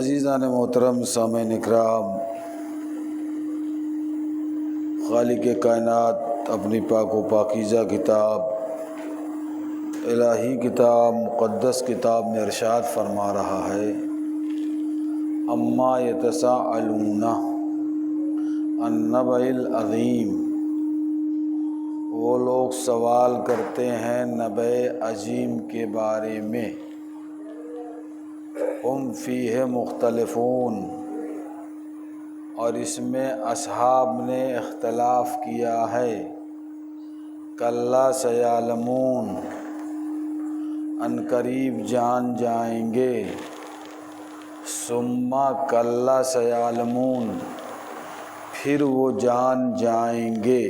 अज़ीज़ान मोहतरम सामईन इकराम खालिक कायनात अपनी पाक व पाकीज़ा किताब इलाही किताब मुक़द्दस किताब में इरशाद फरमा रहा है अम्मा यतसाअलूना अन्नबइल अज़ीम वो लोग सवाल करते हैं नबे अजीम के बारे में हम फ़ीहे मुख्तलिफ़ून और इसमें असहाब ने इख्तलाफ किया है कल्ला सयालमून अनकरीब जान जाएंगे सुम्मा कल्ला सयालमून फिर वो जान जाएंगे।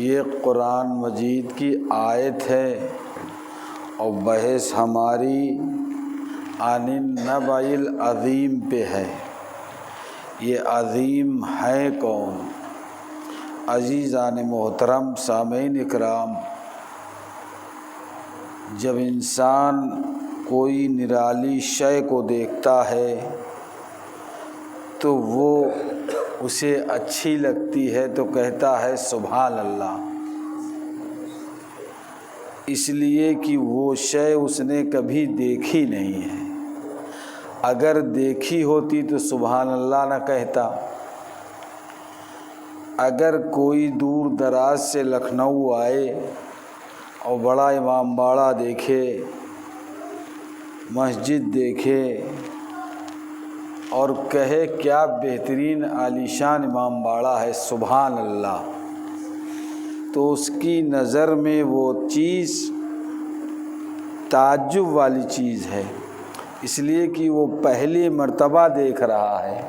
ये कुरान मजीद की आयत है और बहस हमारी आनिन नबाइल अज़ीम पे है। ये अज़ीम है कौन? अज़ीज़ान मोहतरम सामईन इकराम, जब इंसान कोई निराली शय को देखता है तो वो उसे अच्छी लगती है तो कहता है सुभान अल्लाह, इसलिए कि वो शय उसने कभी देखी नहीं है। अगर देखी होती तो सुभान अल्लाह न कहता। अगर कोई दूर दराज से लखनऊ आए और बड़ा इमाम बाड़ा देखे, मस्जिद देखे और कहे क्या बेहतरीन आलीशान इमाम बाड़ा है, सुभान अल्लाह, तो उसकी नज़र में वो चीज़ ताज्जुब वाली चीज़ है, इसलिए कि वो पहली मर्तबा देख रहा है।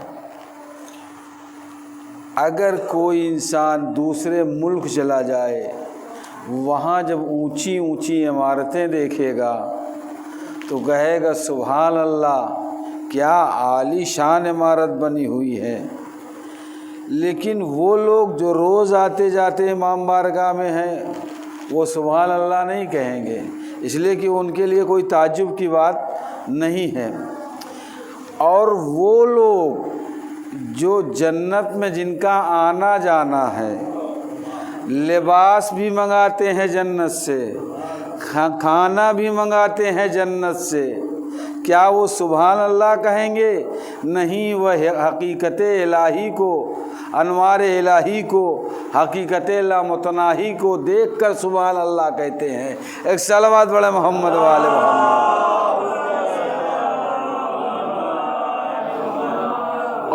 अगर कोई इंसान दूसरे मुल्क चला जाए, वहाँ जब ऊंची ऊंची इमारतें देखेगा तो कहेगा सुभान अल्लाह, क्या आलीशान इमारत बनी हुई है। लेकिन वो लोग जो रोज़ आते जाते इमाम बारगाह में हैं, वो सुभान अल्लाह नहीं कहेंगे, इसलिए कि उनके लिए कोई ताज्जुब की बात नहीं है। और वो लोग जो जन्नत में जिनका आना जाना है, लिबास भी मंगाते हैं जन्नत से, खाना भी मंगाते हैं जन्नत से, क्या वो सुभान अल्लाह कहेंगे? नहीं, वह हकीकत इलाही को, अनवार इलाही को, हकीकत लामुतनाही को देखकर सुभान अल्लाह कहते हैं। एक सलावत बड़े मोहम्मद वाले मोहम्मद।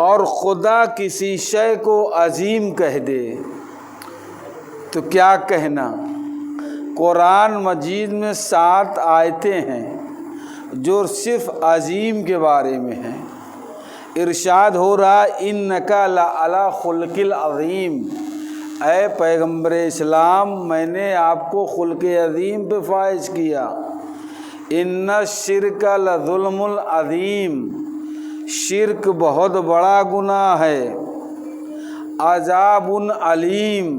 और खुदा किसी शय को अजीम कह दे तो क्या कहना। कुरान मजीद में 7 आयतें हैं जो सिर्फ अजीम के बारे में हैं। इरशाद हो रहा इन्नका लअला खुल्किल अज़ीम, ऐ पैगम्बर इस्लाम मैंने आपको खुल्क़े अज़ीम पे फाइज किया। इन्ना शिरक लज़ुल्मुल अज़ीम, शिरक बहुत बड़ा गुनाह है। अज़ाबुन अलीम,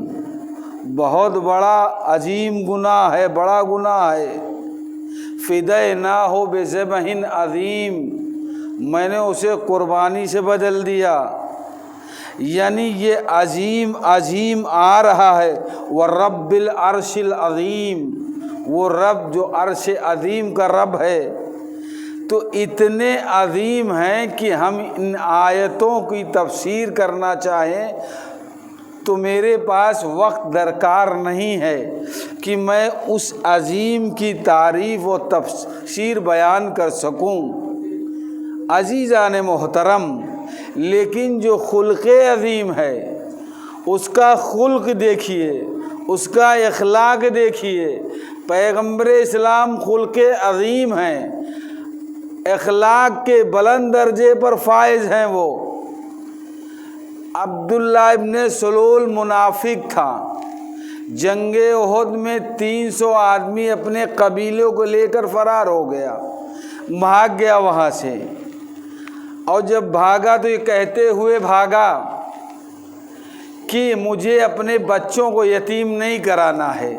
बहुत बड़ा अजीम गुनाह है, बड़ा गुनाह है। फ़िदे ना हो बेज़बहिन अज़ीम, मैंने उसे कुर्बानी से बदल दिया। यानी ये अजीम अजीम आ रहा है। व रब्बिल अर्शिल अज़ीम, वो रब जो अर्श अज़ीम का रब है। तो इतने अजीम हैं कि हम इन आयतों की तफसीर करना चाहें तो मेरे पास वक्त दरकार नहीं है कि मैं उस अजीम की तारीफ़ व तफसीर बयान कर सकूं। अजीज़ान मोहतरम, लेकिन जो खुल्क़े अजीम है उसका खुल्क़ देखिए, उसका इखलाक देखिए। पैगम्बर इस्लाम खुल्क़े अजीम हैं, इखलाक के बुलंद दर्जे पर फाइज हैं। वो अब्दुल्ला इब्न सलूल मुनाफिक था। जंगे उहद में 300 आदमी अपने कबीलों को लेकर फरार हो गया, भाग गया वहाँ से। और जब भागा तो ये कहते हुए भागा कि मुझे अपने बच्चों को यतीम नहीं कराना है,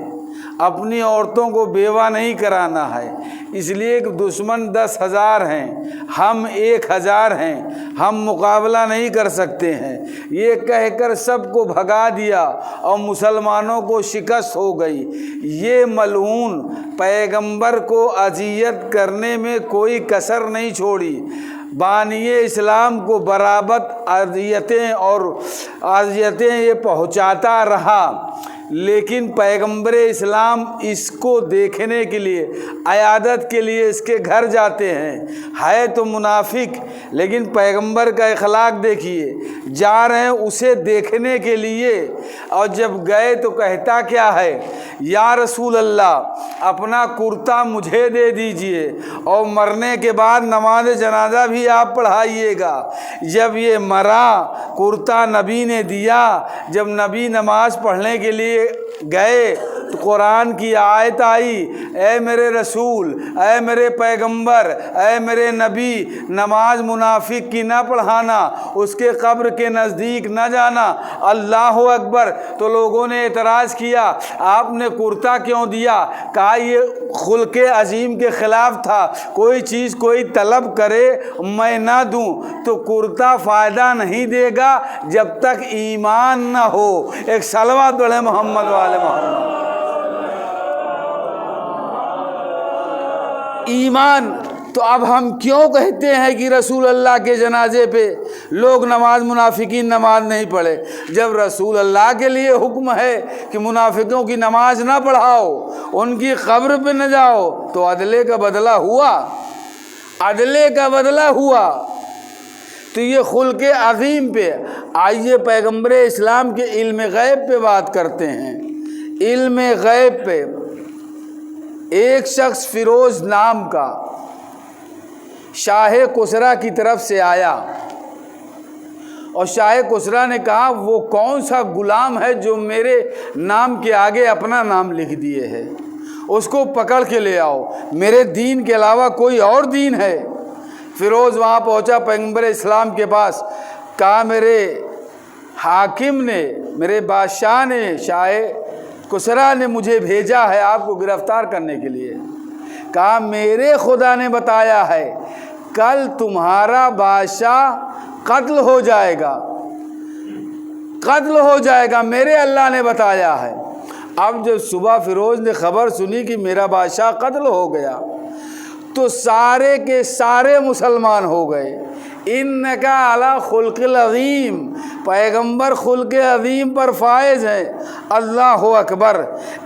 अपनी औरतों को बेवा नहीं कराना है, इसलिए कि दुश्मन 10,000 हैं, हम 1,000 हैं, हम मुकाबला नहीं कर सकते हैं। ये कहकर सबको भगा दिया और मुसलमानों को शिकस्त हो गई। ये मलऊन पैगंबर को अजियत करने में कोई कसर नहीं छोड़ी, बानिए इस्लाम को बराबर अज़ियतें ये पहुँचाता रहा। लेकिन पैगंबर इस्लाम इसको देखने के लिए, अयादत के लिए इसके घर जाते हैं। है तो मुनाफिक, लेकिन पैगंबर का इखलाक देखिए, जा रहे हैं उसे देखने के लिए। और जब गए तो कहता क्या है, या रसूल अल्लाह, अपना कुर्ता मुझे दे दीजिए और मरने के बाद नमाज जनाजा भी आप पढ़ाइएगा। जब ये मरा, कुर्ता नबी ने दिया। जब नबी नमाज पढ़ने के लिए गए तो कुरान की आयत आई, ऐ मेरे रसूल, ऐ मेरे पैगंबर, ऐ मेरे नबी, नमाज मुनाफिक की ना पढ़ाना, उसके कब्र के नज़दीक न जाना। अल्लाह अकबर। तो लोगों ने एतराज़ किया, आपने कुर्ता क्यों दिया? कहा ये खुल्क़े अजीम के ख़िलाफ़ था, कोई चीज़ कोई तलब करे मैं ना दूं तो कुर्ता फ़ायदा नहीं देगा जब तक ईमान न हो। एक सलवात पढ़े मोहम्मद वाले मोहम्मद। ईमान। तो अब हम क्यों कहते हैं कि रसूल अल्लाह के जनाजे पे लोग नमाज मुनाफिकीन नमाज नहीं पढ़े, जब रसूल अल्लाह के लिए हुक्म है कि मुनाफिकों की नमाज ना पढ़ाओ, उनकी कब्र पे न जाओ। तो अदले का बदला हुआ, अदले का बदला हुआ। तो ये खुल्क़ अज़ीम पे आइए पैगम्बर इस्लाम के इल्म गैब पे बात करते हैं। इल्म गैब पे एक शख्स फ़िरोज़ नाम का शाह कुसरा की तरफ से आया और शाह कुसरा ने कहा वो कौन सा गुलाम है जो मेरे नाम के आगे अपना नाम लिख दिए है, उसको पकड़ के ले आओ, मेरे दीन के अलावा कोई और दीन है। फ़िरोज़ वहाँ पहुँचा पैगम्बर इस्लाम के पास, कहा मेरे हाकिम ने, मेरे बादशाह ने, शाह कुसरा ने मुझे भेजा है आपको गिरफ़्तार करने के लिए। कहा मेरे खुदा ने बताया है कल तुम्हारा बादशाह कत्ल हो जाएगा, कत्ल हो जाएगा, मेरे अल्लाह ने बताया है। अब जब सुबह फ़िरोज़ ने ख़बर सुनी कि मेरा बादशाह कत्ल हो गया तो सारे के सारे मुसलमान हो गए। इन्नका अला खुल्क़िल अज़ीम, पैगम्बर खुल्क़ अज़ीम पर फायज़ है। अल्लाह अकबर।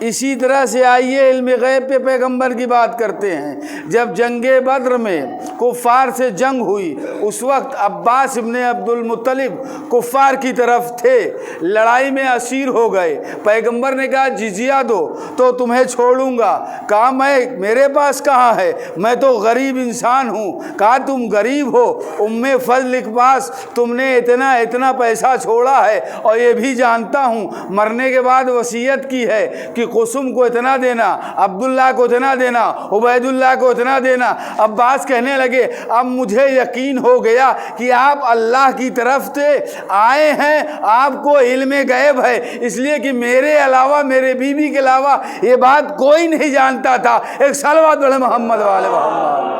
इसी तरह से आइए इल्म गैब पे पैगम्बर की बात करते हैं। जब जंगे बद्र में कुफ़ार से जंग हुई उस वक्त अब्बास इब्ने अब्दुल मुत्तलिब कुफ़ार की तरफ थे, लड़ाई में असीर हो गए। पैगम्बर ने कहा जिजिया दो तो तुम्हें छोड़ूंगा। कहा मैं, मेरे पास कहाँ है, मैं तो गरीब इंसान हूँ। कहा तुम गरीब हो, उम्मे फजल के पास तुमने इतना इतना पैसा छोड़ा है और ये भी जानता हूँ मरने के बाद वसीयत की है कि कुसुम को इतना देना, अब्दुल्ला को इतना देना, उबैदुल्लाह को इतना देना। अब्बास कहने लगे अब मुझे यकीन हो गया कि आप अल्लाह की तरफ से आए हैं, आपको इल्म गैब है, इसलिए कि मेरे अलावा, मेरे बीवी के अलावा ये बात कोई नहीं जानता था। एक सलवात पढ़े मोहम्मद वाले मोहम्मद।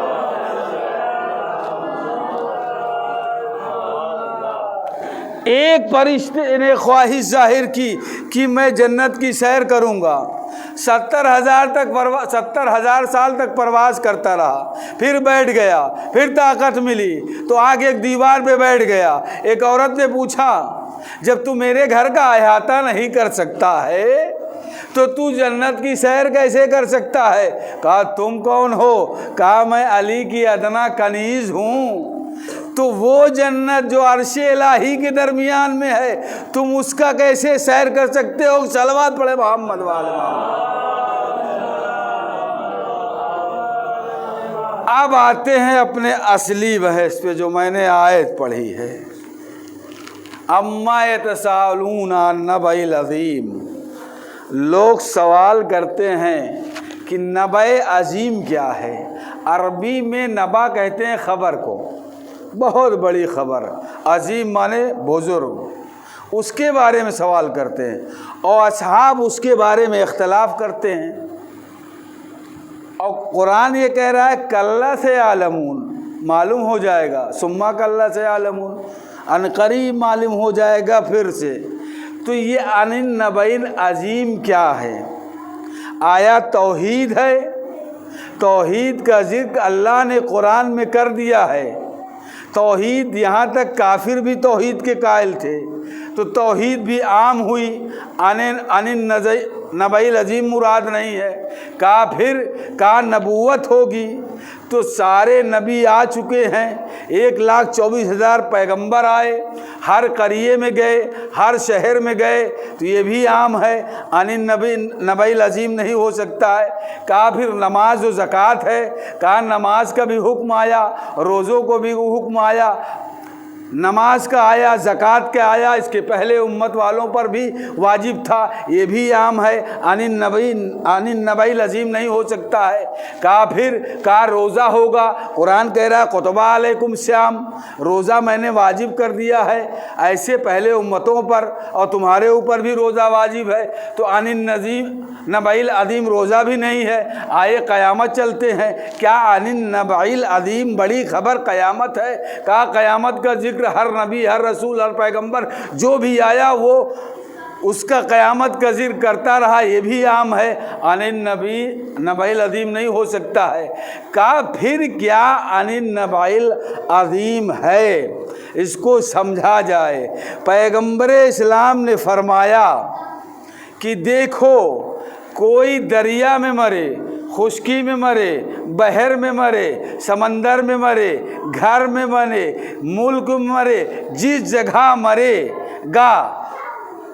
एक फरिश्ते ने ख्वाहिश जाहिर की कि मैं जन्नत की सैर करूंगा। 70,000 साल तक परवाज़ करता रहा, फिर बैठ गया, फिर ताकत मिली तो आगे एक दीवार पे बैठ गया। एक औरत ने पूछा जब तू मेरे घर का अहाता नहीं कर सकता है तो तू जन्नत की सैर कैसे कर सकता है? कहा तुम कौन हो? कहा मैं अली की अदना कनीज़ हूँ। तो वो जन्नत जो अर्शे इलाही के दरमियान में है तुम उसका कैसे सैर कर सकते हो? सलवात पढ़े मोहम्मद वाले मोहम्मद। अब आते हैं अपने असली बहस पे जो मैंने आयत पढ़ी है। अम्मा यतसालून नबइल अज़ीम, लोग सवाल करते हैं कि नबए अज़ीम क्या है। अरबी में नबा कहते हैं ख़बर को, बहुत बड़ी ख़बर। अज़ीम माने बुज़ुर्ग, उसके बारे में सवाल करते हैं और असहाब उसके बारे में इख्तलाफ करते हैं। और कुरान ये कह रहा है कल्ला से आलमून, मालूम हो जाएगा, सुम्मा कल्ला से आलमून, अनकरीब मालूम हो जाएगा फिर से। तो ये अनिन नबईन अज़ीम क्या है? आया तौहीद है। तौहीद का जिक्र अल्लाह ने कुरान में कर दिया है। तौहीद, यहाँ तक काफिर भी तौहीद के कायल थे तो तौहीद भी आम हुई। अनिन नबईल अज़ीम मुराद नहीं है। काफिर का नबूवत होगी तो सारे नबी आ चुके हैं। 1,24,000 पैगंबर आए, हर करिए में गए, हर शहर में गए, तो ये भी आम है। अनिन नबईल अज़ीम नहीं हो सकता है। कहा फिर नमाज और ज़कात है, कहा नमाज का भी हुक्म आया, रोज़ों को भी हुक्म आया, नमाज का आया, ज़कात का आया, इसके पहले उम्मत वालों पर भी वाजिब था, ये भी आम है। अनिन नबईल अज़ीम नहीं हो सकता है। कहा फिर कहा रोज़ा होगा, कुरान कह रहा है कुतबा अलैकुम श्याम, रोज़ा मैंने वाजिब कर दिया है ऐसे पहले उम्मतों पर और तुम्हारे ऊपर भी रोज़ा वाजिब है। तो अनिन नबईल अज़ीम रोज़ा भी नहीं है। आए क़यामत चलते हैं, क्या अनिन नबईल अज़ीम बड़ी ख़बर क़यामत है? कहा क़यामत का जिक्र हर नबी, हर रसूल, हर पैगंबर जो भी आया वो उसका क़यामत का जिक्र करता रहा, ये भी आम है। अनिन नबईल अज़ीम नहीं हो सकता है। कहा फिर क्या अनिन नबईल अज़ीम है, इसको समझा जाए। पैगंबर इस्लाम ने फरमाया कि देखो कोई दरिया में मरे, खुश्की में मरे, बहर में मरे, समंदर में मरे, घर में मरे, मुल्क में मरे, जिस जगह मरेगा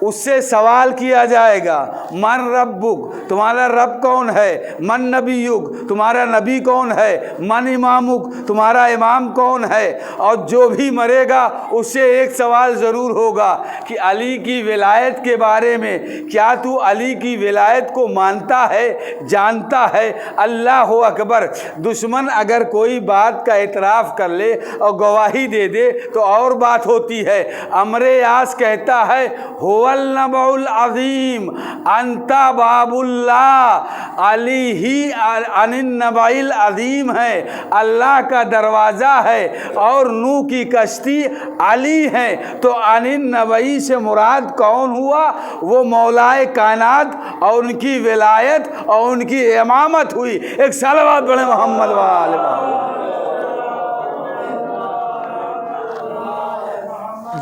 उससे सवाल किया जाएगा, मन रब्बुक, तुम्हारा रब कौन है, मन नबीयुक, तुम्हारा नबी कौन है, मन इमामुक, तुम्हारा इमाम कौन है। और जो भी मरेगा उससे एक सवाल ज़रूर होगा कि अली की विलायत के बारे में, क्या तू अली की विलायत को मानता है, जानता है। अल्लाह अकबर। दुश्मन अगर कोई बात का इतराफ़ कर ले और गवाही दे दे तो और बात होती है। अमरे यास कहता है हुवल नबउल अज़ीम अंता बाबुल्लाह, अली ही अनिन नबाइल अज़ीम है, अल्लाह का दरवाज़ा है और नूह की कश्ती अली है। तो अनिन नबई से मुराद कौन हुआ? वो मौलाए कायनात और उनकी विलायत और उनकी इमामत हुई। एक सलवात पढ़े मोहम्मद वाले।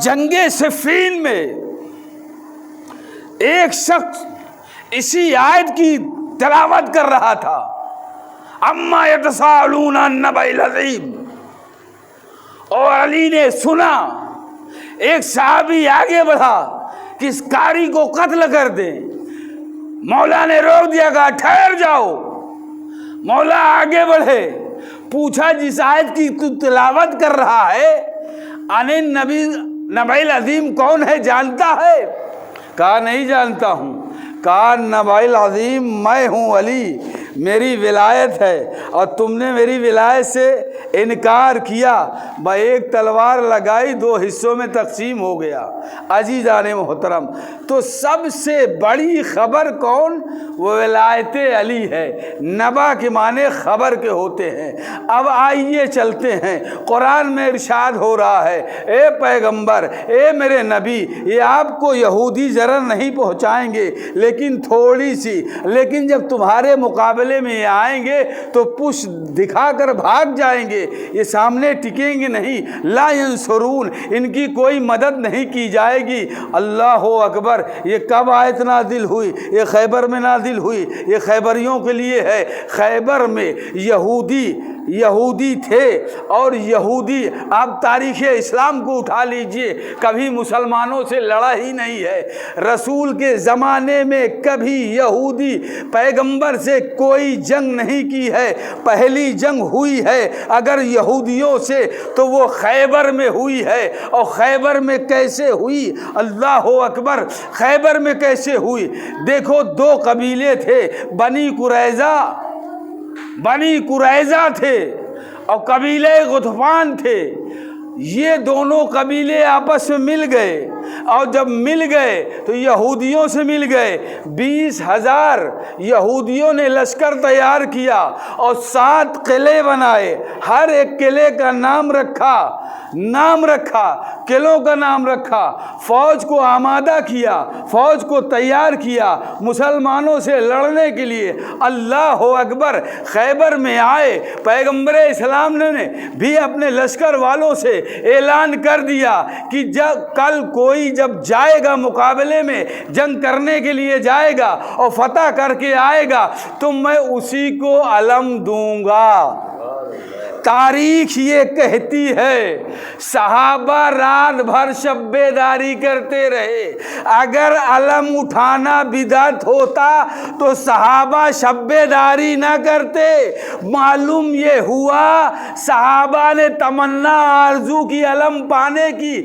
जंगे सिफ़ीन में एक शख्स इसी आयत की तिलावत कर रहा था, अम्मा यतसाअलून अन नबइल अज़ीम, और अली ने सुना। एक सहाबी आगे बढ़ा कि इस कारी को कत्ल कर दें। मौला ने रोक दिया, कहा ठहर जाओ। मौला आगे बढ़े, पूछा जिस आयत की तू तिलावत कर रहा है अनिन नबइल अज़ीम कौन है, जानता है? कहा नहीं जानता हूँ। कहा नबाइल अज़ीम मैं हूँ अली, मेरी विलायत है और तुमने मेरी विलायत से इनकार किया। भाई एक तलवार लगाई, दो हिस्सों में तकसीम हो गया। अजीज़ाने मोहतरम, तो सबसे बड़ी खबर कौन? वो विलायत अली है। नबा के माने खबर के होते हैं। अब आइए चलते हैं, कुरान में इरशाद हो रहा है, ए पैगंबर, ए मेरे नबी, ये आपको यहूदी ज़रर नहीं पहुँचाएंगे लेकिन थोड़ी सी, लेकिन जब तुम्हारे मुकाबले में ये आएंगे तो पुश दिखाकर भाग जाएंगे, ये सामने टिकेंगे नहीं। ला यंसुरून, इनकी कोई मदद नहीं की जाएगी। अल्लाह अकबर। ये कब आयत नाजिल हुई? ये खैबर में नाजिल हुई। ये खैबरियों के लिए है। खैबर में यहूदी थे और यहूदी, आप तारीख़ इस्लाम को उठा लीजिए, कभी मुसलमानों से लड़ा ही नहीं है। रसूल के ज़माने में कभी यहूदी पैगंबर से कोई जंग नहीं की है। पहली जंग हुई है अगर यहूदियों से तो वो खैबर में हुई है। और खैबर में कैसे हुई? अल्लाह अकबर। खैबर में कैसे हुई? देखो, दो कबीले थे, बनी कुरैज़ा थे और कबीले गुतफान थे। ये दोनों कबीले आपस में मिल गए और जब मिल गए तो यहूदियों से मिल गए। 20,000 यहूदियों ने लश्कर तैयार किया और 7 किले बनाए। हर एक किले का नाम रखा, किलों का नाम रखा। फौज को आमादा किया, फौज को तैयार किया मुसलमानों से लड़ने के लिए। अल्लाह अकबर। खैबर में आए, पैगंबर इस्लाम ने भी अपने लश्कर वालों से ऐलान कर दिया कि कल कोई जब जाएगा मुकाबले में, जंग करने के लिए जाएगा और फतह करके आएगा तो मैं उसी को अलम दूंगा। तारीख ये कहती है सहाबा रात भर शब्बेदारी करते रहे। अगर अलम उठाना बिदअत होता तो सहाबा शब्बेदारी ना करते। मालूम ये हुआ सहाबा ने तमन्ना आरजू की अलम पाने की।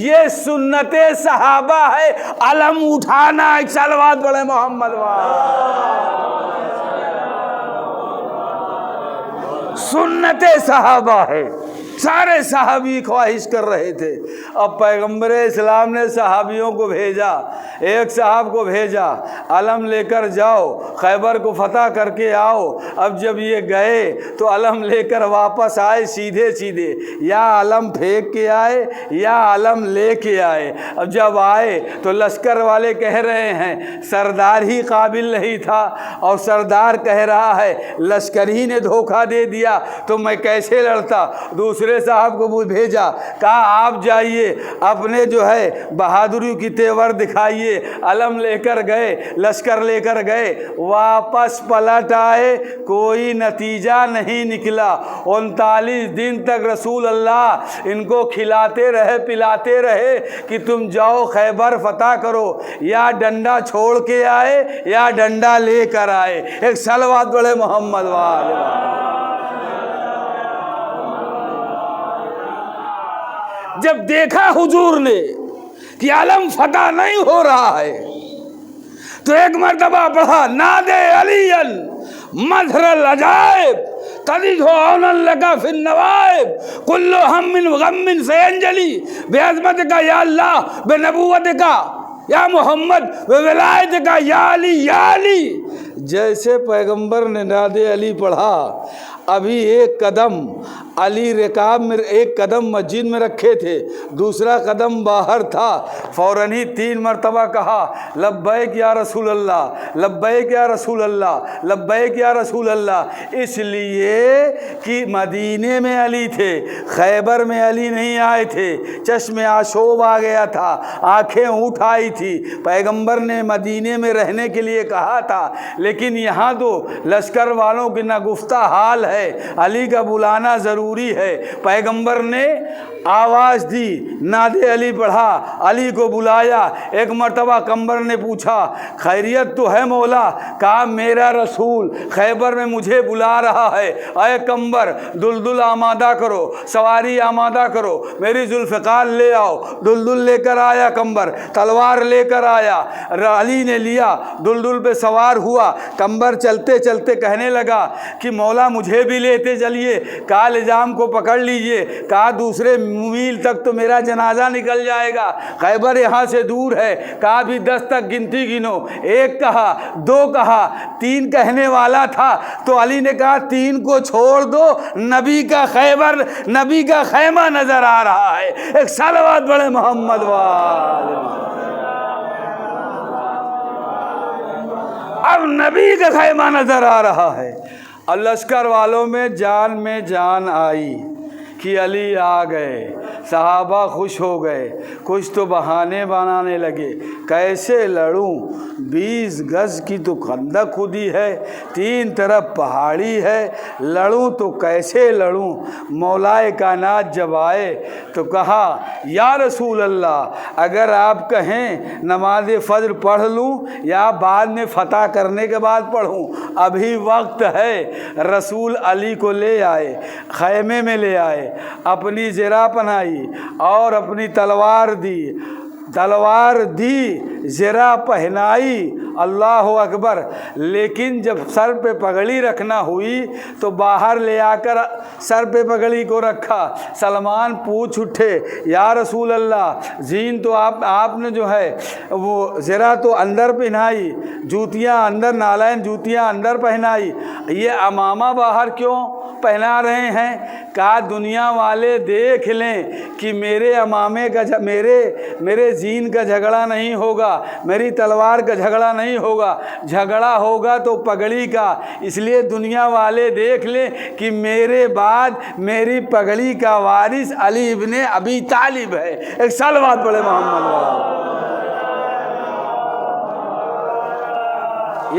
ये सुन्नते सहाबा है, अलम उठाना। एक सलवात पढ़े मोहम्मद वाले। सुन्नते सहाबा है। सारे सहाबी ख्वाहिश कर रहे थे। अब पैगंबर इस्लाम ने सहाबियों को भेजा, एक साहब को भेजा, अलम लेकर जाओ, खैबर को फतह करके आओ। अब जब ये गए तो अलम लेकर वापस आए सीधे, या अलम फेंक के आए या अलम लेके आए। अब जब आए तो लश्कर वाले कह रहे हैं सरदार ही काबिल नहीं था, और सरदार कह रहा है लश्कर ही ने धोखा दे दिया तो मैं कैसे लड़ता। दूसरे दूल्हे साहब को भेजा, कहा आप जाइए अपने जो है बहादुरी की तेवर दिखाइए। अलम लेकर गए, लश्कर लेकर गए, वापस पलट आए, कोई नतीजा नहीं निकला। 39 दिन तक रसूल अल्लाह इनको खिलाते रहे पिलाते रहे कि तुम जाओ खैबर फतह करो, या डंडा छोड़ के आए या डंडा लेकर आए। एक सलवात बड़े मोहम्मद वाले। जब देखा हुजूर ने कि आलम फतह नहीं हो रहा है, तो एक मर्तबा पढ़ा नादे अलीयन मजहरल अजाइब तदी हो औनन लगा फिर नवाइब कुल्लो हममिन गम्मिन से अंजलि बेअज़मत का या अल्लाह बेनबुव्वत का या मोहम्मद विलायत का या अली। जैसे पैगंबर ने नादे अली पढ़ा, अभी एक कदम अली रिकाब में, एक कदम मस्जिद में रखे थे, दूसरा कदम बाहर था। फ़ौरन ही 3 मरतबा कहा लब्बैक या रसूल अल्लाह, लब्बैक या रसूल अल्लाह, लब्बैक या रसूल अल्लाह। इसलिए कि मदीने में अली थे, खैबर में अली नहीं आए थे। चश्मे आशोब आ गया था, आँखें उठ आई थी। पैगंबर ने मदीने में रहने के लिए कहा था, लेकिन यहाँ तो लश्कर वालों की नगुफ्ता हाल है, अली का बुलाना ज़रूरी है। पैगंबर ने आवाज़ दी, नादे अली पढ़ा, अली को बुलाया। एक मर्तबा कंबर ने पूछा खैरियत तो है मौला? कहा मेरा रसूल खैबर में मुझे बुला रहा है। अय कंबर, दुलदुल आमादा करो, सवारी आमादा करो, मेरी जुल्फ़िकार ले आओ। दुलदुल लेकर आया कंबर, तलवार लेकर आया। अली ने लिया, दुलदुल पे सवार हुआ। कंबर चलते चलते कहने लगा कि मौला मुझे भी लेते चलिए। कहा लिजाम को पकड़ लीजिए। कहा दूसरे मील तक तो मेरा जनाजा निकल जाएगा, खैबर यहाँ से दूर है। कहा भी 10 तक गिनती गिनो। 1 कहा, 2 कहा, 3 कहने वाला था, तो अली ने कहा 3 को छोड़ दो, नबी का खैबर, नबी का खैमा नजर आ रहा है। एक सलावत बड़े मोहम्मद वाले। अब नबी का खैमा नजर आ रहा है। और लश्कर वालों में जान आई कि अली आ गए। सहाबा खुश हो गए, कुछ तो बहाने बनाने लगे, कैसे लड़ूं? 20 गज की तो खंदक खुदी है, 3 तरफ पहाड़ी है, लड़ूं तो कैसे लड़ूं? मौलाए कायनात जब आए तो कहा या रसूल अल्लाह, अगर आप कहें नमाज फज्र पढ़ लूं या बाद में फतह करने के बाद पढ़ूं, अभी वक्त है। रसूल अली को ले आए, खैमे में ले आए, अपनी ज़रा पहनाई और अपनी तलवार दी, ज़रा पहनाई। अल्लाह अकबर। लेकिन जब सर पे पगड़ी रखना हुई तो बाहर ले आकर सर पे पगड़ी को रखा। सलमान पूछ उठे या रसूल अल्लाह, जीन तो आपने जो है वो ज़रा तो अंदर पहनाई, जूतियाँ अंदर, नालैन जूतियाँ अंदर पहनाई, ये अमामा बाहर क्यों पहना रहे हैं? कहा दुनिया वाले देख लें कि मेरे अमामे का मेरे जीन का झगड़ा नहीं होगा, मेरी तलवार का झगड़ा नहीं होगा। झगड़ा होगा तो पगड़ी का, इसलिए दुनिया वाले देख लें कि मेरे बाद मेरी पगड़ी का वारिस अली इब्ने अबी तालिब है। एक सलवात पढ़े मोहम्मद वाला।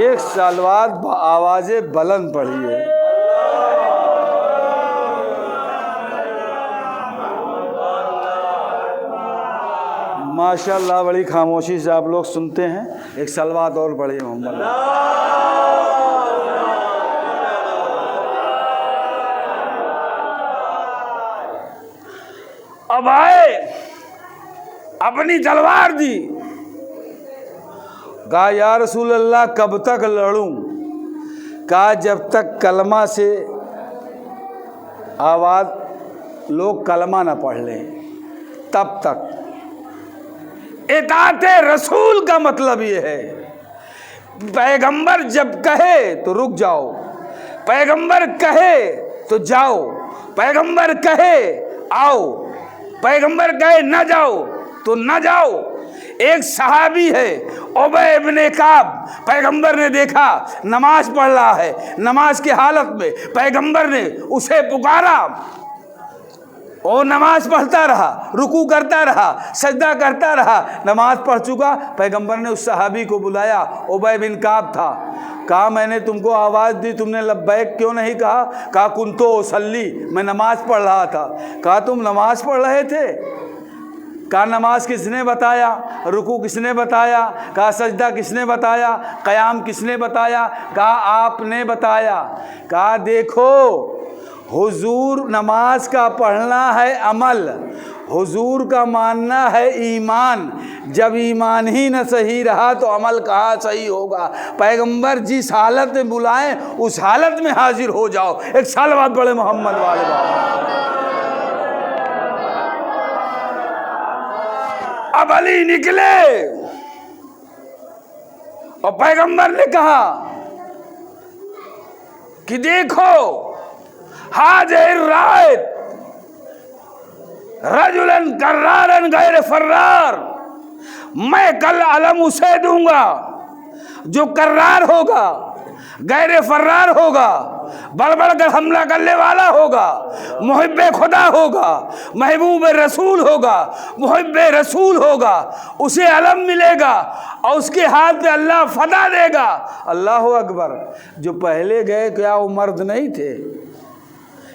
एक सलवात आवाज़े बुलंद पढ़ी है। माशाल्लाह, बड़ी खामोशी से आप लोग सुनते हैं। एक सलवात और पढ़िए मोहम्मद। अब आए, अपनी तलवार दी, कहा या रसूल अल्लाह कब तक लड़ूं? कहा जब तक कलमा से आवाज़ लोग कलमा ना पढ़ लें तब तक। इताअते रसूल का मतलब ये है, पैगंबर जब कहे तो रुक जाओ, पैगंबर कहे तो जाओ, पैगंबर कहे आओ, पैगंबर कहे न जाओ तो न जाओ। एक सहाबी है उबय इब्ने काब, पैगंबर ने देखा नमाज पढ़ रहा है, नमाज की हालत में पैगंबर ने उसे पुकारा, और नमाज पढ़ता रहा, रुकू करता रहा, सजदा करता रहा, नमाज पढ़ चुका। पैगंबर ने उस सहाबी को बुलाया, उबय बिन काब था। कहा मैंने तुमको आवाज़ दी, तुमने लब्बैक क्यों नहीं कहा? कहा कुंतो उसल्ली, मैं नमाज पढ़ रहा था। कहा तुम नमाज पढ़ रहे थे? कहा नमाज किसने बताया? रुकू किसने बताया? कहा सजदा किसने बताया? क़याम किसने बताया? कहा आपने बताया। कहा देखो हुजूर नमाज का पढ़ना है अमल, हुजूर का मानना है ईमान। जब ईमान ही न सही रहा तो अमल कहाँ सही होगा? पैगंबर जिस हालत में बुलाएं उस हालत में हाजिर हो जाओ। एक साल बाद बड़े मोहम्मद वाले बाबा। अब अली निकले और पैगंबर ने कहा कि देखो हाजिर रायत रजुलन कर्रारन गैर फर्रार, मैं कल अलम उसे दूंगा जो कर्रार होगा, गैर फर्रार होगा, बड़बड़ कर हमला करने वाला होगा, मुहिब्बे खुदा होगा, महबूब रसूल होगा, मुहिब्बे रसूल होगा, उसे अलम मिलेगा और उसके हाथ पे अल्लाह फतह देगा। अल्लाह अकबर। जो पहले गए क्या वो मर्द नहीं थे?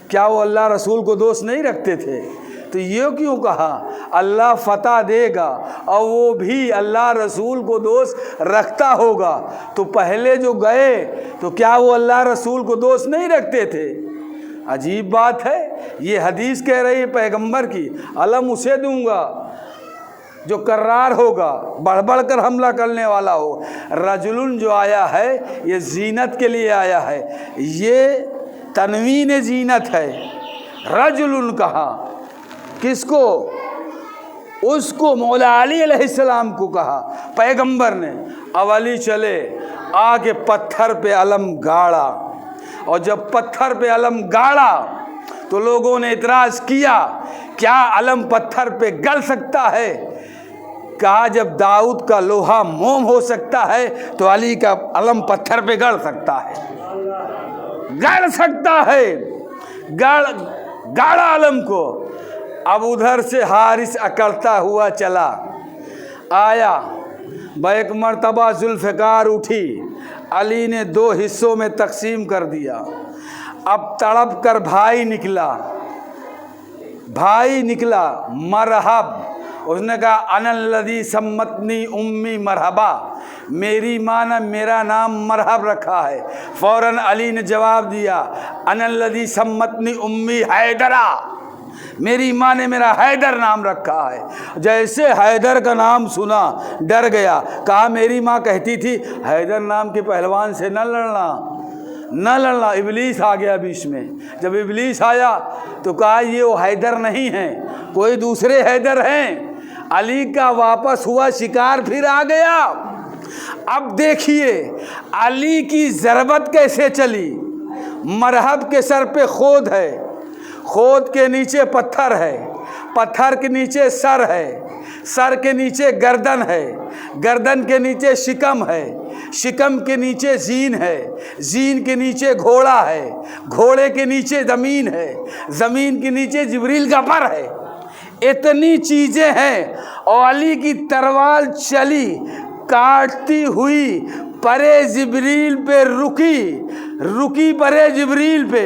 क्या वो अल्लाह रसूल को दोस्त नहीं रखते थे? तो ये क्यों कहा अल्लाह फतह देगा और वो भी अल्लाह रसूल को दोस्त रखता होगा? तो पहले जो गए तो क्या वो अल्लाह रसूल को दोस्त नहीं रखते थे? अजीब बात है। ये हदीस कह रही है पैगंबर की, अलम उसे दूंगा जो कर्रार होगा, बढ़ बढ़ कर हमला करने वाला हो। रजुलन जो आया है ये जीनत के लिए आया है, ये तनवीन जीनत है। रजुलन कहा किसको? उसको मौला अली अलैहिस्सलाम को कहा पैगंबर ने। अब अली चले आके पत्थर पे अलम गाड़ा और जब पत्थर पे अलम गाड़ा तो लोगों ने इतराज़ किया क्या अलम पत्थर पे गल सकता है? कहा जब दाऊद का लोहा मोम हो सकता है तो अली का अलम पत्थर पे गड़ सकता है, गड़ सकता है। गाड़ा अलम को। अब उधर से हारिस अकड़ता हुआ चला आया, बैक मर्तबा जुल्फ़िकार उठी, अली ने 2 हिस्सों में तकसीम कर दिया। अब तड़प कर भाई निकला मरहब। उसने कहा अनल्लज़ी सम्मतनी उम्मी मरहबा, मेरी माँ ने मेरा नाम मरहब रखा है। फ़ौरन अली ने जवाब दिया अनल्लज़ी सम्मतनी उम्मी हैदरा, मेरी माँ ने मेरा हैदर नाम रखा है। जैसे हैदर का नाम सुना डर गया। कहा मेरी माँ कहती थी हैदर नाम के पहलवान से न लड़ना। इबलीस आ गया बीच में। जब इबलीस आया तो कहा ये वो हैदर नहीं है, कोई दूसरे हैदर हैं। अली का वापस हुआ शिकार फिर आ गया। अब देखिए अली की ज़रबत कैसे चली। मरहब के सर पे खोद है, खोद के नीचे पत्थर है, पत्थर के नीचे सर है, सर के नीचे गर्दन है, गर्दन के नीचे शिकम है, शिकम के नीचे जीन है, जीन के नीचे घोड़ा है, घोड़े के नीचे ज़मीन है, ज़मीन के नीचे जिब्रील का पर है। इतनी चीज़ें हैं और अली की तलवार चली काटती हुई परे जिब्रील पे रुकी परे जिब्रील पे।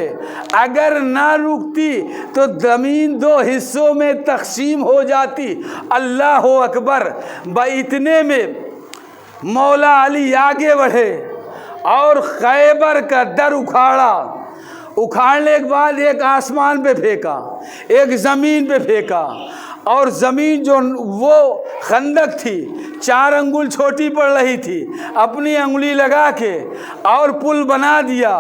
अगर ना रुकती तो ज़मीन 2 हिस्सों में तकसीम हो जाती। अल्लाह अकबर। इतने में मौला अली आगे बढ़े और खैबर का दर उखाड़ने के बाद एक आसमान पे फेंका, एक ज़मीन पे फेंका और ज़मीन जो वो खंदक थी 4 अंगुल छोटी पड़ रही थी, अपनी अंगुली लगा के और पुल बना दिया।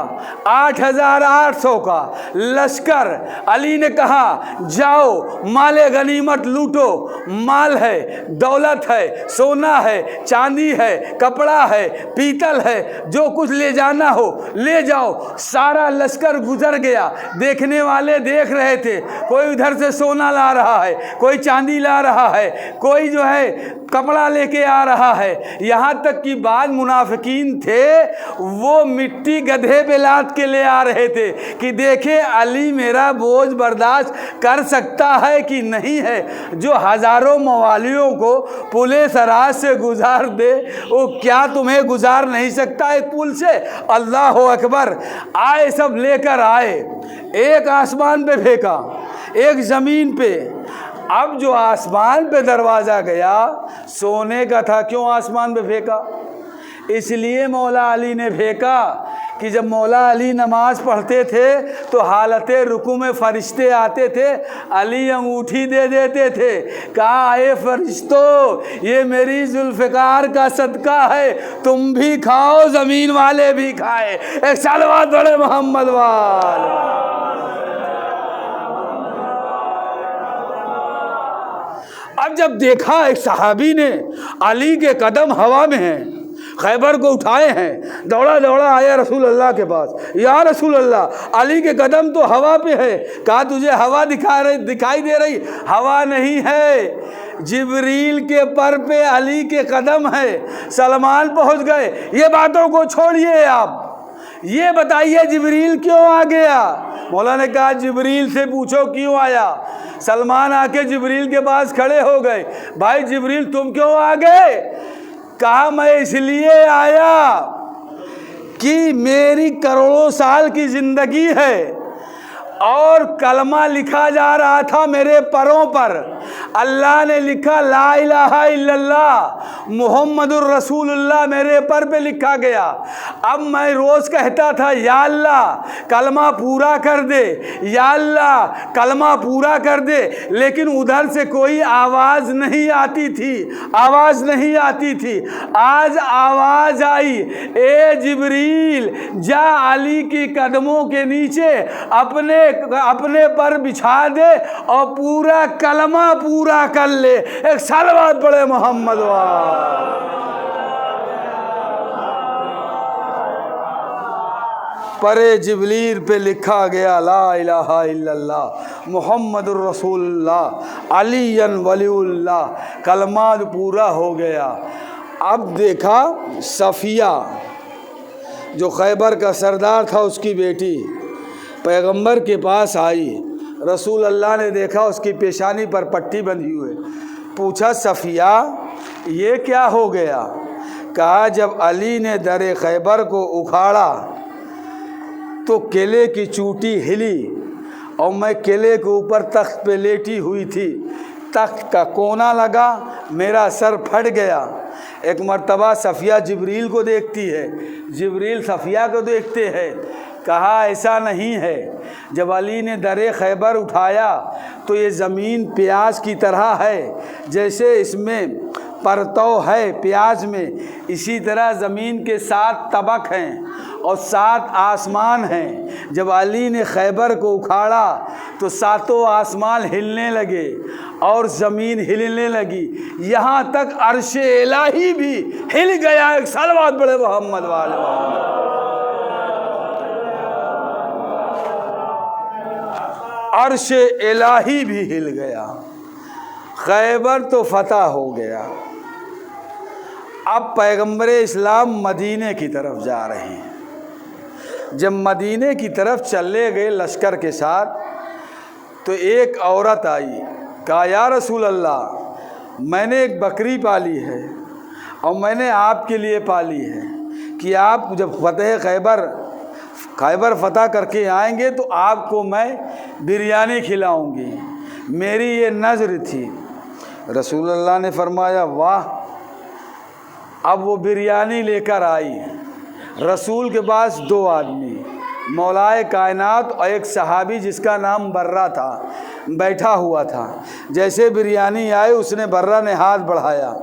8800 का लश्कर। अली ने कहा जाओ माले गनीमत लूटो, माल है, दौलत है, सोना है, चांदी है, कपड़ा है, पीतल है, जो कुछ ले जाना हो ले जाओ। सारा लश्कर गुजर गया। देखने वाले देख रहे थे, कोई उधर से सोना ला रहा है, कोई कोई चांदी ला रहा है, कोई जो है कपड़ा लेके आ रहा है। यहाँ तक कि बाद मुनाफिकीन थे वो मिट्टी गधे पे लाद के ले आ रहे थे कि देखे अली मेरा बोझ बर्दाश्त कर सकता है कि नहीं है। जो हज़ारों मवालियों को पुले सराज से गुजार दे वो क्या तुम्हें गुजार नहीं सकता है पुल से? अल्लाह अकबर। आए सब लेकर आए, एक आसमान पे फेंका, एक ज़मीन पे। अब जो आसमान पे दरवाज़ा गया सोने का था, क्यों आसमान पे फेंका? इसलिए मौला अली ने फेंका कि जब मौला अली नमाज पढ़ते थे तो हालते रुकू में फरिश्ते आते थे, अली अंगूठी दे देते थे, कहा आए फरिश्तों ये मेरी जुल्फ़िकार का सदका है, तुम भी खाओ ज़मीन वाले भी खाए। एक सलवात बड़े मोहम्मद वाल। अब जब देखा एक सहाबी ने अली के कदम हवा में हैं, खैबर को उठाए हैं, दौड़ा दौड़ा आया रसूल अल्लाह के पास, या रसूल अल्लाह अली के कदम तो हवा पे है। कहा तुझे हवा दिखाई दे रही? हवा नहीं है, जिब्रील के पर पे अली के कदम है। सलमान पहुंच गए। ये बातों को छोड़िए, आप ये बताइए जिब्रील क्यों आ गया? मौला ने कहा जिब्रील से पूछो क्यों आया। सलमान आके जिब्रील के पास खड़े हो गए, भाई जिब्रील तुम क्यों आ गए? कहा मैं इसलिए आया कि मेरी करोड़ों साल की ज़िंदगी है और कलमा लिखा जा रहा था मेरे परों पर। अल्लाह ने लिखा ला इलाहा इल्लल्लाह मुहम्मदुर रसूलुल्लाह मेरे पर पे लिखा गया। अब मैं रोज़ कहता था या अल्लाह कलमा पूरा कर दे, या अल्लाह कलमा पूरा कर दे, लेकिन उधर से कोई आवाज़ नहीं आती थी, आवाज़ नहीं आती थी। आज आवाज़ आई, ए जिब्रील जा अली की कदमों के नीचे अपने पर बिछा दे और पूरा कलमा पूरा कर ले। एक सलवात पढ़े मोहम्मद वाले। परे जिब्रील पे लिखा गया ला इलाहा इल्लल्लाह मुहम्मदुर रसूलुल्लाह अलीयन वलीउल्लाह, कलमा पूरा हो गया। अब देखा सफ़िया जो खैबर का सरदार था उसकी बेटी पैगंबर के पास आई। रसूल अल्लाह ने देखा उसकी पेशानी पर पट्टी बंधी हुई। पूछा सफ़िया ये क्या हो गया? कहा जब अली ने दरे खैबर को उखाड़ा तो किले की चूटी हिली और मैं किले के ऊपर तख्त पे लेटी हुई थी, तख्त का कोना लगा, मेरा सर फट गया। एक मर्तबा सफ़िया जिब्रील को देखती है, जिब्रील सफ़िया को देखते हैं। कहा ऐसा नहीं है, जब अली ने दरे खैबर उठाया तो ये ज़मीन प्याज की तरह है, जैसे इसमें परतौ है प्याज में, इसी तरह ज़मीन के 7 तबक हैं और 7 आसमान हैं। जब अली ने खैबर को उखाड़ा तो 7 आसमान हिलने लगे और ज़मीन हिलने लगी, यहाँ तक अर्श इलाही भी हिल गया। एक सलवात बड़े मोहम्मद वाले। अर्श इलाही भी हिल गया, खैबर तो फतह हो गया। अब पैगंबर इस्लाम मदीने की तरफ जा रहे हैं। जब मदीने की तरफ चले गए लश्कर के साथ तो एक औरत आई, कहा या रसूल अल्लाह मैंने एक बकरी पाली है और मैंने आपके लिए पाली है कि आप जब खैबर फतह करके आएंगे तो आपको मैं बिरयानी खिलाऊंगी, मेरी ये नज़र थी। रसूल अल्लाह ने फरमाया वाह। अब वो बिरयानी लेकर आई। रसूल के पास 2 आदमी, मौलाए कायनात और एक सहाबी जिसका नाम बर्रा था, बैठा हुआ था। जैसे बिरयानी आई उसने बर्रा ने हाथ बढ़ाया,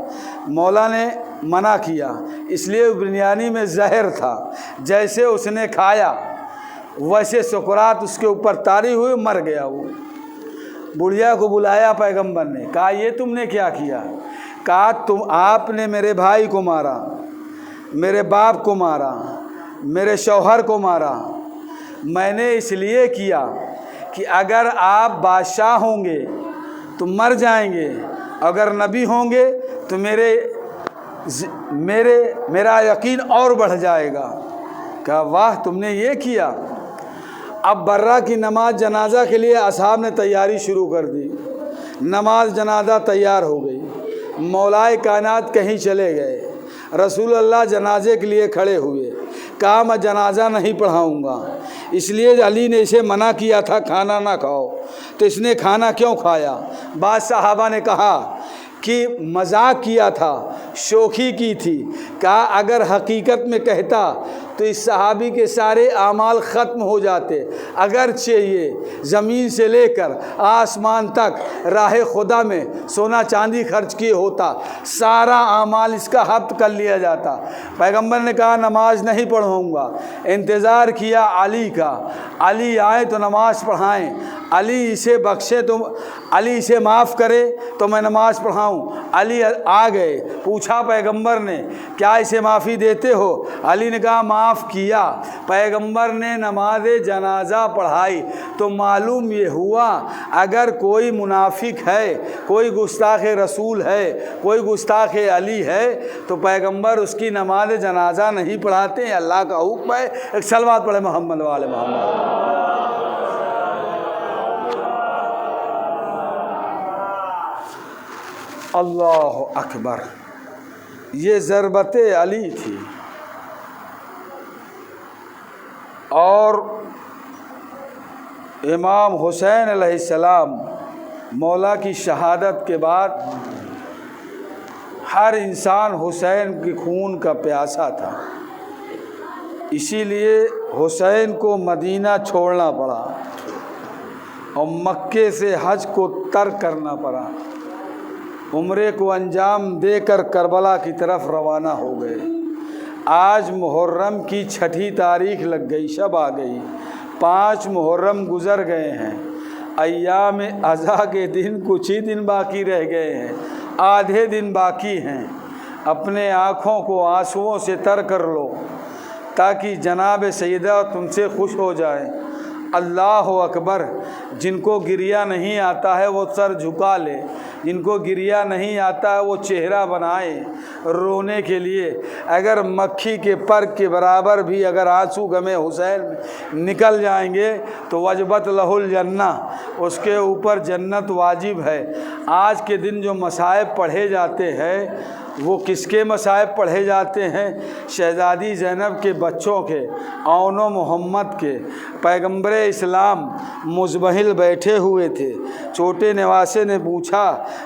मौला ने मना किया, इसलिए बिरयानी में जहर था। जैसे उसने खाया वैसे सुकरात उसके ऊपर तारी हुई, मर गया वो। बुढ़िया को बुलाया पैगंबर ने, कहा ये तुमने क्या किया? कहा आपने मेरे भाई को मारा, मेरे बाप को मारा, मेरे शौहर को मारा। मैंने इसलिए किया कि अगर आप बादशाह होंगे तो मर जाएंगे, अगर नबी होंगे तो मेरा यकीन और बढ़ जाएगा। कहा वाह तुमने ये किया। अब बर्रा की नमाज जनाजा के लिए असहाब ने तैयारी शुरू कर दी। नमाज जनाजा तैयार हो गई। मौलाए कायनात कहीं चले गए, रसूल अल्लाह जनाजे के लिए खड़े हुए। कहा मैं जनाजा नहीं पढ़ाऊँगा, इसलिए अली ने इसे मना किया था खाना ना खाओ, तो इसने खाना क्यों खाया। बाद सहाबा ने कहा कि मजाक किया था, शोखी की थी। कहा अगर हकीकत में कहता तो इस सहाबी के सारे आमाल ख़त्म हो जाते। अगर चाहिए ज़मीन से लेकर आसमान तक राह खुदा में सोना चांदी खर्च किए होता, सारा आमाल इसका हफ्त कर लिया जाता। पैगंबर ने कहा नमाज नहीं पढ़ाऊँगा। इंतज़ार किया अली का, अली आए तो नमाज पढ़ाएं, अली इसे बख्शे तो अली इसे माफ़ करे तो मैं नमाज पढ़ाऊँ। अली आ गए, पूछा पैगंबर ने क्या इसे माफ़ी देते हो। अली ने कहा माफ़ किया। पैगंबर ने नमाज जनाजा पढ़ाई। तो मालूम ये हुआ अगर कोई मुनाफिक है, कोई गुस्ताख रसूल है, कोई गुस्ताख अली है, तो पैगंबर उसकी नमाज जनाजा नहीं पढ़ाते हैं। अल्लाह का हुक्म है। एक सलवात पढ़े मोहम्मद वाले मोहम्मद। अल्लाह अकबर। ये ज़रबत अली थी। और इमाम हुसैन अलैहिस्सलाम मौला की शहादत के बाद हर इंसान हुसैन के खून का प्यासा था, इसीलिए हुसैन को मदीना छोड़ना पड़ा और मक्के से हज को तर्क करना पड़ा। उम्रे को अंजाम देकर करबला की तरफ रवाना हो गए। आज मुहर्रम की 6 तारीख लग गई, शब आ गई, 5 मुहर्रम गुज़र गए हैं। अय्याम अज़ा के दिन कुछ ही दिन बाकी रह गए हैं, आधे दिन बाकी हैं। अपने आँखों को आंसुओं से तर कर लो ताकि जनाब सैयदा तुमसे खुश हो जाए। अल्लाह अकबर। जिनको गिरिया नहीं आता है वो सर झुका ले, जिनको गिरिया नहीं आता है वो चेहरा बनाए रोने के लिए। अगर मक्खी के पर के बराबर भी अगर आंसू गमे हुसैन निकल जाएंगे तो वजबत लहुल जन्ना, उसके ऊपर जन्नत वाजिब है। आज के दिन जो मसाइब पढ़े जाते हैं वो किसके मसाइब पढ़े जाते हैं? शहज़ादी ज़ैनब के बच्चों के, औनो मोहम्मद के। पैगंबर इस्लाम मुज़बहिल बैठे हुए थे। छोटे नवासे ने पूछा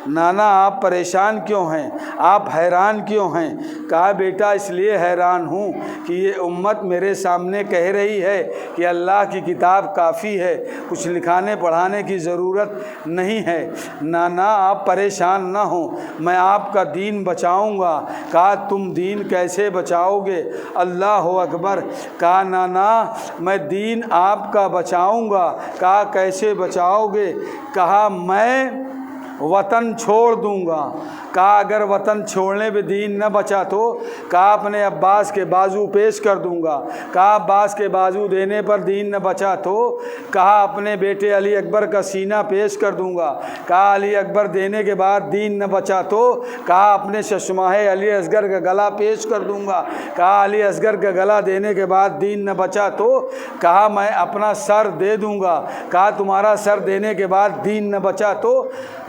नाना आप परेशान क्यों हैं, आप हैरान क्यों हैं? कहा बेटा इसलिए हैरान हूँ कि ये उम्मत मेरे सामने कह रही है कि अल्लाह की किताब काफ़ी है, कुछ लिखाने पढ़ाने की ज़रूरत नहीं है। नाना आप परेशान ना हो, मैं आपका दीन बचाऊँगा। कहा तुम दीन कैसे बचाओगे? अल्लाह अकबर। कहा नाना मैं दीन आपका बचाऊँगा। कहा कैसे बचाओगे? कहा मैं वतन छोड़ दूँगा। कहा अगर वतन छोड़ने पे दीन न बचा तो? कहा अपने अब्बास के बाजू पेश कर दूँगा। कहा अब्बास के बाजू देने पर दीन न बचा तो? कहा अपने बेटे अली अकबर का सीना पेश कर दूँगा। कहा अली अकबर देने के बाद दीन न बचा तो? कहा अपने चश्माह अली असगर का गला पेश कर दूँगा। कहा अली असगर का गला देने के बाद दीन न बचा तो? कहा मैं अपना सर दे दूँगा। कहा तुम्हारा सर देने के बाद दीन न बचा तो?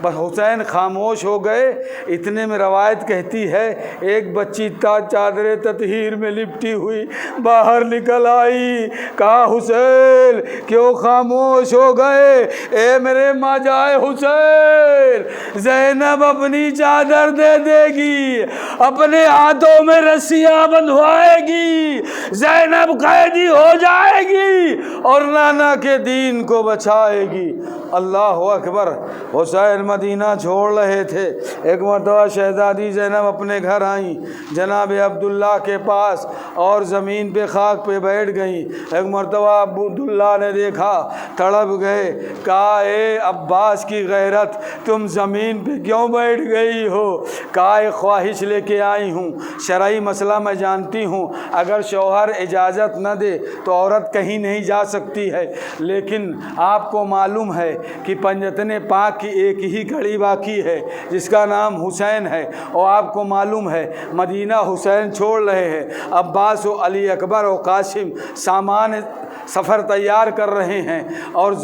बस हुसैन खामोश हो गए। इतने में रवायत कहती है एक बच्ची चादर ततहीर में लिपटी हुई बाहर निकल आई। कहा हुसैन क्यों खामोश हो गए? ए मेरे माजाए हुसैन, ज़ैनब अपनी चादर दे देगी, अपने हाथों में रस्सियाँ बंधवाएगी, ज़ैनब कैदी हो जाएगी और नाना के दीन को बचाएगी। अल्लाह अकबर। हुसैन मदीना छोड़ रहे थे। एक मरतबा शहज़ादी ज़ैनब अपने घर आई जनाब अब्दुल्ला के पास और ज़मीन पे खाक पे बैठ गई। एक मरतबा अब्दुल्ला ने देखा, तड़प गए, कहा ए अब्बास की गैरत, तुम ज़मीन पे क्यों बैठ गई हो? कहा एक ख्वाहिश लेके आई हूँ, शरई मसला मैं जानती हूँ, अगर शौहर इजाज़त न दे तो औरत कहीं नहीं जा सकती है, लेकिन आपको मालूम है कि पंजतने पाक की एक ही घड़ी बाकी है जिसका नाम हुसैन है, और आपको मालूम है मदीना हुसैन छोड़ रहे हैं, अब्बास और अली अकबर और कासिम सामान सफ़र तैयार कर रहे हैं, और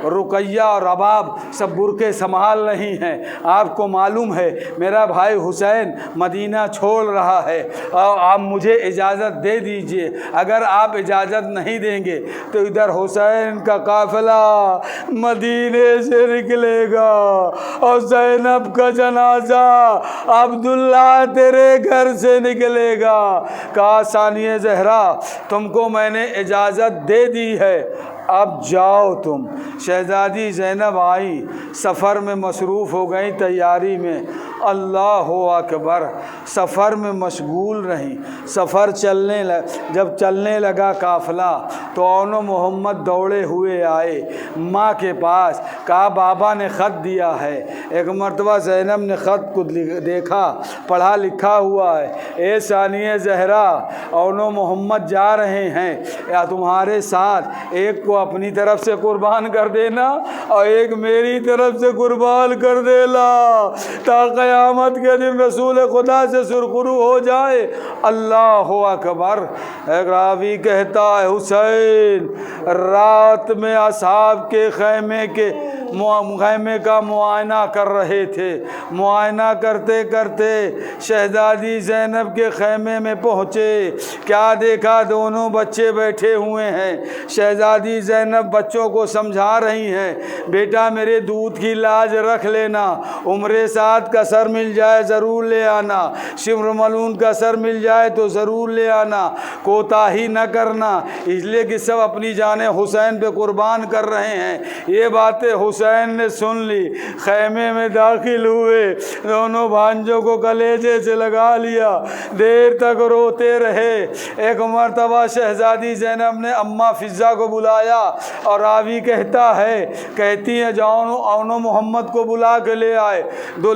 रुकैया और रबाब सब बुरके संभाल रही हैं। आपको मालूम है मेरा भाई हुसैन मदीना छोड़ रहा है और आप मुझे इजाज़त दे दीजिए, अगर आप इजाज़त नहीं देंगे तो इधर हुसैन का काफ़िला मदीने से निकलेगा और ज़ैनब का जनाजा अब्दुल्ला तेरे घर से निकलेगा। कहा सानिया ज़हरा, तुमको मैंने इजाज़त दे दी है, अब जाओ तुम। शहज़ादी ज़ैनब आई, सफ़र में मसरूफ़ हो गई तैयारी में, अल्लाह अकबर, सफ़र में मशगूल रहीं। सफ़र जब चलने लगा काफ़िला तो औनो मोहम्मद दौड़े हुए आए माँ के पास, कहा बाबा ने ख़त दिया है। एक मरतबा ज़ैनब ने ख़त को देखा, पढ़ा लिखा हुआ है, ए सानिया ज़हरा, औनो मोहम्मद जा रहे हैं, या तुम्हारे साथ एक को अपनी तरफ से कुर्बान कर देना और एक मेरी तरफ से कुर्बान कर देना, ताकि क़यामत के दिन रसूल खुदा से सुरखरू हो जाए। अल्लाह अकबर। एक रावी कहता है हुसैन रात में असहाब के खैमे का मुआयना कर रहे थे। मुआयना करते करते शहज़ादी ज़ैनब के खैमे में पहुँचे, क्या देखा, दोनों बच्चे बैठे हुए हैं। शहज़ादी ज़ैनब बच्चों को समझा रही हैं, बेटा मेरे दूध की लाज रख लेना, उम्रे साथ का सर मिल जाए ज़रूर ले आना, शिम्र मलून का सर मिल जाए तो ज़रूर ले आना, कोताही न करना, इसलिए कि सब अपनी जाने हुसैन पे कुर्बान कर रहे हैं। ये बातें हुसैन ने सुन ली, खैमे में दाखिल हुए, दोनों भांजों को कलेजे से लगा लिया, देर तक रोते रहे। एक मरतबा शहज़ादी ज़ैनब ने अम्मा फ़िज़्ज़ा को बुलाया और रावी कहती है जाओ औनो मोहम्मद को बुला के ले आए।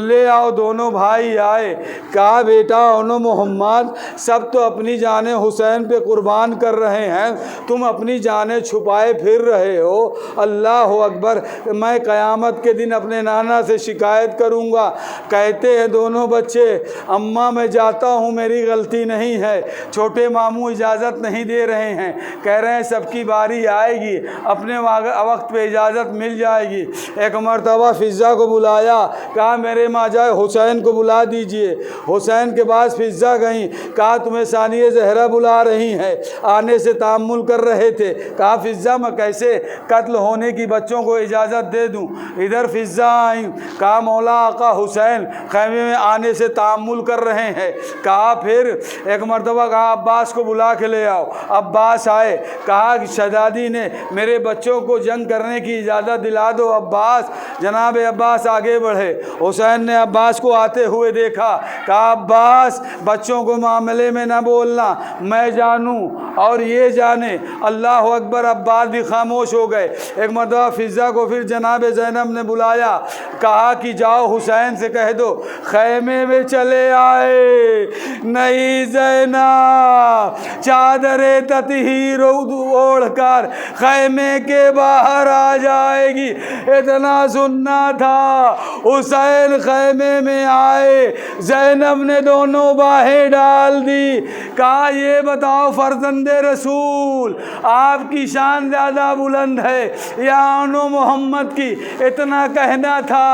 ले आओ, दोनों भाई आए। कहा बेटा औनो मोहम्मद, सब तो अपनी जाने हुसैन पे कुर्बान कर रहे हैं, तुम अपनी जाने छुपाए फिर रहे हो। अल्लाह अकबर, मैं क़यामत के दिन अपने नाना से शिकायत करूँगा। कहते हैं दोनों बच्चे, अम्मा मैं जाता हूँ, मेरी गलती नहीं है, छोटे मामू इजाज़त नहीं दे रहे हैं, कह रहे हैं सबकी बारी आएगी, अपने वक्त पे इजाज़त मिल जाएगी। एक मरतबा फ़िज़्ज़ा को बुलाया, कहा मेरे माँ जाए हुसैन को बुला दीजिए। हुसैन के पास फ़िज़्ज़ा गई, कहा तुम्हें सानिया ज़हरा बुला रही हैं, आने से तामुल कर रहे थे। कहा फ़िज़्ज़ा मैं कैसे कत्ल होने की बच्चों को इजाज़त दे दूँ। इधर फ़िज़्ज़ा आई, कहा मौला आका हुसैन खैमे में आने से तामुल कर रहे हैं। कहा फिर एक मरतबा कहा अब्बास को बुला के ले आओ। अब्बास आए, कहा कि शहज़ादी ने मेरे बच्चों को जंग करने की इजाज़त दिला दो। अब्बास, जनाब अब्बास आगे बढ़े। हुसैन ने अब्बास को आते हुए देखा, कहा अब्बास बच्चों को मामले में न बोलना, मैं जानूं और ये जाने। अल्लाह अकबर। अब्बास भी खामोश हो गए। एक मरतबा फ़िज़्ज़ा को फिर जनाब ज़ैनब ने बुलाया, कहा कि जाओ हुसैन से कह दो खैमे में चले आए। नहीं ज़ैनब चादरे ततहीर ओढ़ कर खैमे के बाहर आ जाएगी, इतना सुनना था। हुसैन खैमे में आए, ज़ैनब ने दोनों बाहें डाल दी। कहा ये बताओ फर्जंदे रसूल, आपकी शान ज़्यादा बुलंद है या औनो मोहम्मद की? इतना कहना था,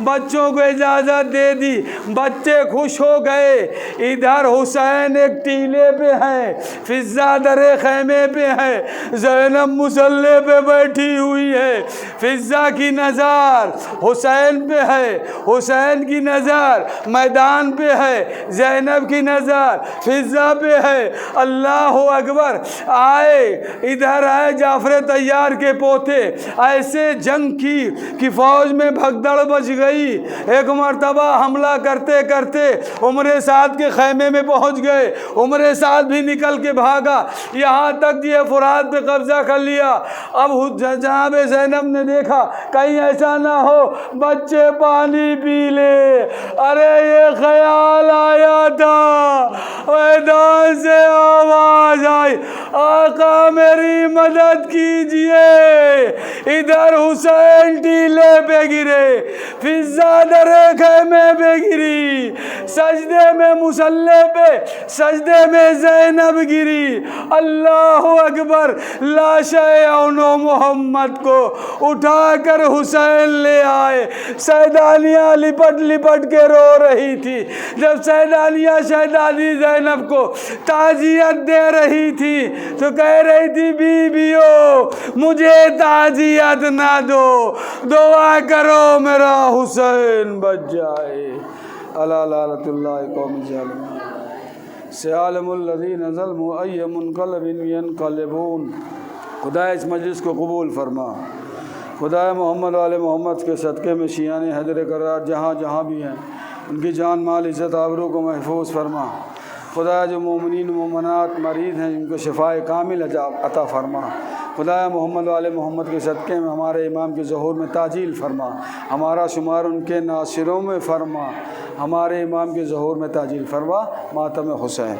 बच्चों को इजाज़त दे दी, बच्चे खुश हो गए। इधर हुसैन एक टीले पे है, फ़िज़्ज़ा दरे खैमे पे है, ज़ैनब मुसल्ले पे बैठी हुई है। फ़िज़्ज़ा की नज़र हुसैन पे है, हुसैन की नज़र मैदान पे है, ज़ैनब की नज़र फ़िज़्ज़ा पे है। अल्लाह अकबर आए, इधर आए जाफर तैयार के पोते, ऐसे जंग की कि फौज में भगदड़ मच गई। एक मरतबा हमला करते करते उमरे साद के खैमे में पहुंच गए। उमरे साद भी निकल के भागा, यहाँ तक ये फुरात पे कब्जा कर लिया। अब जनाब ज़ैनब ने देखा कहीं ऐसा ना हो बच्चे पानी पी ले। अरे ये ख्याल आया था, मैदान से आवाज आई, आका मेरी मदद कीजिए। इधर हुसैन टीले पे गिरे, फिजा दरे खैमे पे गिरी, सजदे में मुसल्ले पे सजदे में ज़ैनब गिरी। अल्लाह अकबर। लाशे औनो मोहम्मद को उठाकर हुसैन ले आए। सैदानियाँ लिपट लिपट के रो रही थी। जब सैदानियाँ शहजादी ज़ैनब को ताज़ियत दे रही थी तो कह रही थी, बीबियों मुझे ताज़ियत ना दो, दुआ करो मेरा हुसैन बच जाए। अला लानतुल्लाहि कौमी ज़ालिमीन सयालमुल्लज़ीन ज़लमू अय्य मुनक़लबिन यनक़लिबून। खुदा इस मजलिस को कबूल फरमा। खुदा मोहम्मद वाले मोहम्मद के सदक़े में शियाने हैदर करार जहाँ जहाँ भी हैं उनकी जान माल इज़्ज़त आबरू को महफूज फरमा। खुदा जो मोमिनीन मोमनात मरीज़ हैं उनको शिफाए कामिल अता फरमा। खुदा मोहम्मद वाले मोहम्मद के सदक़े में हमारे इमाम के ज़हूर में ताजील फरमा। हमारा शुमार उनके नासिरों में फरमा। हमारे इमाम के ज़हूर में ताजील फरमा। मातम हुसैन।